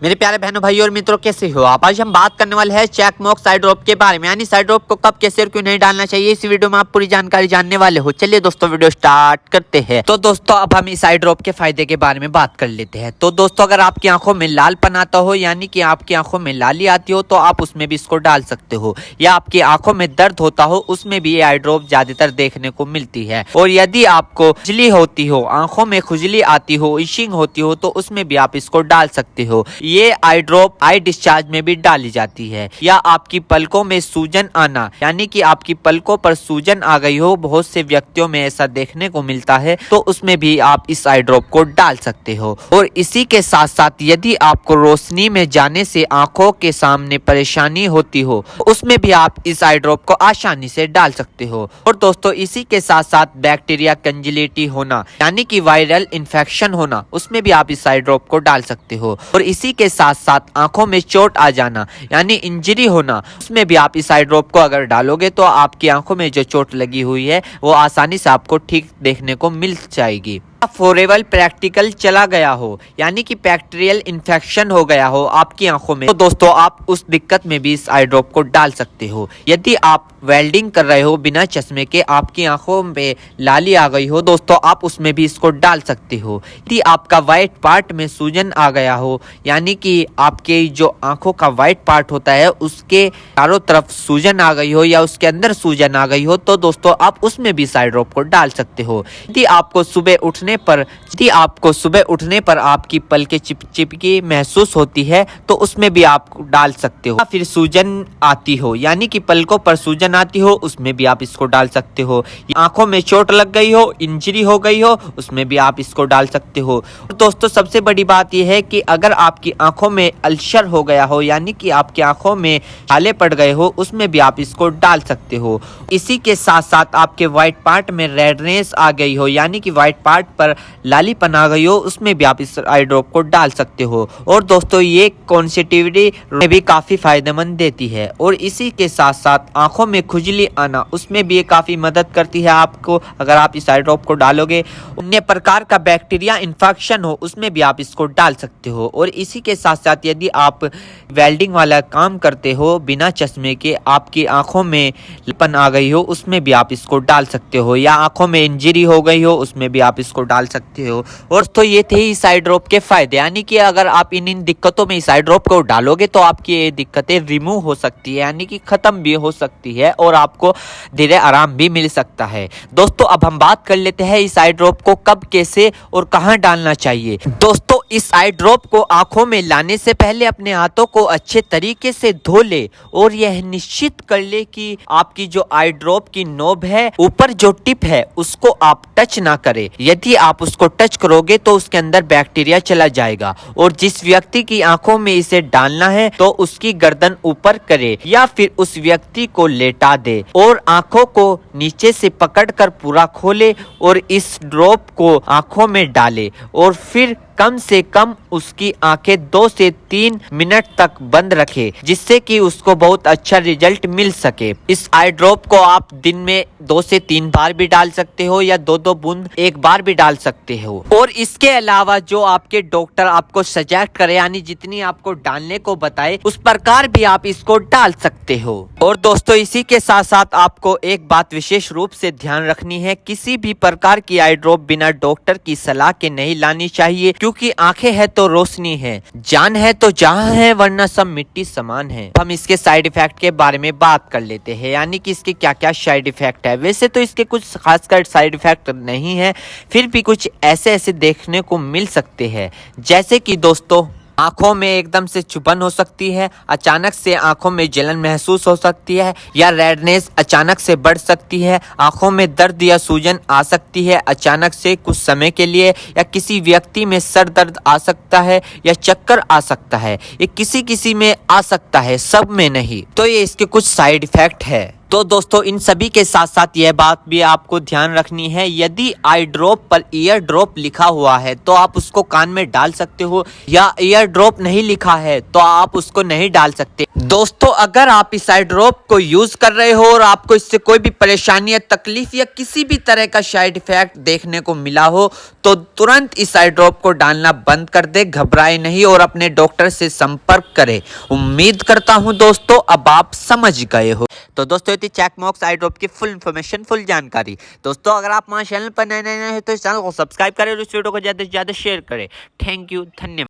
मेरे प्यारे बहनों भाइयों और मित्रों, कैसे हो आप। आज हम बात करने वाले हैं चेकमॉक्स साइड ड्रॉप के बारे में, यानी साइड ड्रॉप को कब, कैसे और क्यों नहीं डालना चाहिए। इस वीडियो में आप पूरी जानकारी जानने वाले हो। चलिए दोस्तों वीडियो स्टार्ट करते हैं। तो दोस्तों अब हम इस साइड ड्रॉप के फायदे के बारे में बात कर लेते हैं। तो दोस्तों अगर आपकी आंखों में लालपन आता हो, यानी कि आपकी आंखों में लाली आती हो, तो आप उसमें भी इसको डाल सकते हो। या आपकी आंखों में दर्द होता हो, उसमें भी ये आई ड्रॉप ज्यादातर देखने को मिलती है। और यदि आपको खुजली होती हो, आंखों में खुजली आती हो, इशिंग होती हो, तो उसमें भी आप इसको डाल सकते हो। ये आई ड्रॉप आई डिस्चार्ज में भी डाली जाती है। या आपकी पलकों में सूजन आना, यानी कि आपकी पलकों पर सूजन आ गई हो, बहुत से व्यक्तियों में ऐसा देखने को मिलता है, तो उसमें भी आप इस आई ड्रॉप को डाल सकते हो। और इसी के साथ साथ यदि आपको रोशनी में जाने से आंखों के सामने परेशानी होती हो, उसमें भी आप इस आई ड्रॉप को आसानी से डाल सकते हो। और दोस्तों इसी के साथ साथ बैक्टीरिया कंजिलिटी होना, यानी कि वायरल इन्फेक्शन होना, उसमें भी आप इस आई ड्रॉप को डाल सकते हो। और इसी के साथ साथ आंखों में चोट आ जाना, यानी इंजरी होना, उसमें भी आप इस आई ड्रॉप को अगर डालोगे तो आपकी आंखों में जो चोट लगी हुई है वो आसानी से आपको ठीक देखने को मिल जाएगी। फॉरेबल प्रैक्टिकल चला गया हो, यानी कि बैक्टीरियल इन्फेक्शन हो गया हो आपकी आंखों में, तो दोस्तों आप उस दिक्कत में भी इस आई ड्रॉप को डाल सकते हो। यदि आप वेल्डिंग कर रहे हो बिना चश्मे के, आपकी आंखों में लाली आ गई हो, दोस्तों आप उसमें भी इसको डाल सकते हो। यदि आपका व्हाइट पार्ट में सूजन आ गया हो, यानी कि आपके जो आंखों का व्हाइट पार्ट होता है उसके चारों तरफ सूजन आ गई हो या उसके अंदर सूजन आ गई हो, तो दोस्तों आप उसमें भी इस आई ड्रॉप को डाल सकते हो। यदि आपको सुबह उठने पर आपकी पलकें चिपचिपकी महसूस होती है, तो उसमें भी आप डाल सकते हो। फिर सूजन आती हो, यानी कि पलकों पर सूजन आती हो, उसमें भी आप इसको डाल सकते हो। आंखों में चोट लग गई हो, इंजरी हो गई हो, उसमें भी आप इसको डाल सकते हो। दोस्तों सबसे बड़ी बात यह है कि अगर आपकी आंखों में अल्सर हो गया हो, यानी कि आपकी आंखों में छाले पड़ गए हो, उसमें भी आप इसको डाल सकते हो। इसी के साथ साथ आपके व्हाइट पार्ट में रेडनेस आ गई हो, यानी कि व्हाइट पार्ट पर लालीपन आ गई हो, उसमें भी आप इस आई ड्रॉप को डाल सकते हो। और दोस्तों ये कॉन्सेटिविटी में भी काफी फायदेमंद देती है। और इसी के साथ साथ आंखों में खुजली आना, उसमें भी ये काफी मदद करती है आपको। अगर आप इस आई ड्रॉप को डालोगे, अन्य प्रकार का बैक्टीरिया इन्फेक्शन हो, उसमें भी आप इसको डाल सकते हो। और इसी के साथ साथ यदि आप वेल्डिंग वाला काम करते हो बिना चश्मे के, आपकी आंखों में लालीपन आ गई हो, उसमें भी आप इसको डाल सकते हो। या आंखों में इंजरी हो गई हो, उसमें भी आप इसको डाल सकते हो। और तो ये थे इस आई ड्रॉप के फायदे, यानी कि अगर आप इन दिक्कतों में इस आई ड्रॉप को डालोगे तो आपकी ये दिक्कतें रिमूव हो सकती है, यानी कि खत्म भी हो सकती है और आपको धीरे आराम भी मिल सकता है। दोस्तों अब हम बात कर लेते हैं इस आई ड्रॉप को कब, कैसे और कहां डालना चाहिए। दोस्तों इस आई ड्रॉप को आंखों में लाने से पहले अपने हाथों को अच्छे तरीके से धो ले और यह निश्चित कर ले कि आपकी जो आई ड्रॉप की नोब है, ऊपर जो टिप है, उसको आप टच ना करें। यदि आप उसको टच करोगे तो उसके अंदर बैक्टीरिया चला जाएगा। और जिस व्यक्ति की आंखों में इसे डालना है तो उसकी गर्दन ऊपर करे या फिर उस व्यक्ति को लेटा दे और आंखों को नीचे से पकड़कर पूरा खोले और इस ड्रॉप को आंखों में डाले। और फिर कम से कम उसकी आंखें 2 से 3 मिनट तक बंद रखे, जिससे कि उसको बहुत अच्छा रिजल्ट मिल सके। इस आई ड्रॉप को आप दिन में 2 से 3 बार भी डाल सकते हो या 2-2 बूंद एक बार भी डाल सकते हो। और इसके अलावा जो आपके डॉक्टर आपको सजेस्ट करे, यानी जितनी आपको डालने को बताए, उस प्रकार भी आप इसको डाल सकते हो। और दोस्तों इसी के साथ साथ आपको एक बात विशेष रूप से ध्यान रखनी है, किसी भी प्रकार की आई ड्रॉप बिना डॉक्टर की सलाह के नहीं लानी चाहिए, क्योंकि आंखें है तो रोशनी है, जान है तो जहां है, वरना सब मिट्टी समान है। हम इसके साइड इफेक्ट के बारे में बात कर लेते हैं, यानी कि इसके क्या क्या साइड इफेक्ट है। वैसे तो इसके कुछ खासकर साइड इफेक्ट नहीं है, फिर भी कुछ ऐसे देखने को मिल सकते हैं, जैसे कि दोस्तों आंखों में एकदम से चुभन हो सकती है, अचानक से आंखों में जलन महसूस हो सकती है, या रेडनेस अचानक से बढ़ सकती है, आंखों में दर्द या सूजन आ सकती है अचानक से कुछ समय के लिए, या किसी व्यक्ति में सर दर्द आ सकता है या चक्कर आ सकता है। ये किसी किसी में आ सकता है, सब में नहीं। तो ये इसके कुछ साइड इफेक्ट है। तो दोस्तों इन सभी के साथ साथ यह बात भी आपको ध्यान रखनी है, यदि आई ड्रॉप पर ईयर ड्रॉप लिखा हुआ है तो आप उसको कान में डाल सकते हो, या ईयर ड्रॉप नहीं लिखा है तो आप उसको नहीं डाल सकते। दोस्तों अगर आप इस आई ड्रॉप को यूज कर रहे हो और आपको इससे कोई भी परेशानी या तकलीफ या किसी भी तरह का साइड इफेक्ट देखने को मिला हो तो तुरंत इस आई ड्रॉप को डालना बंद कर दे, घबराए नहीं और अपने डॉक्टर से संपर्क करें। उम्मीद करता हूं दोस्तों अब आप समझ गए हो। तो दोस्तों ये चेकमॉक्स आई ड्रॉप की फुल इन्फॉर्मेशन, फुल जानकारी। दोस्तों अगर आप हमारे चैनल पर नए हैं तो इस चैनल को सब्सक्राइब करें और इस वीडियो को ज्यादा से ज्यादा शेयर करें। थैंक यू, धन्यवाद।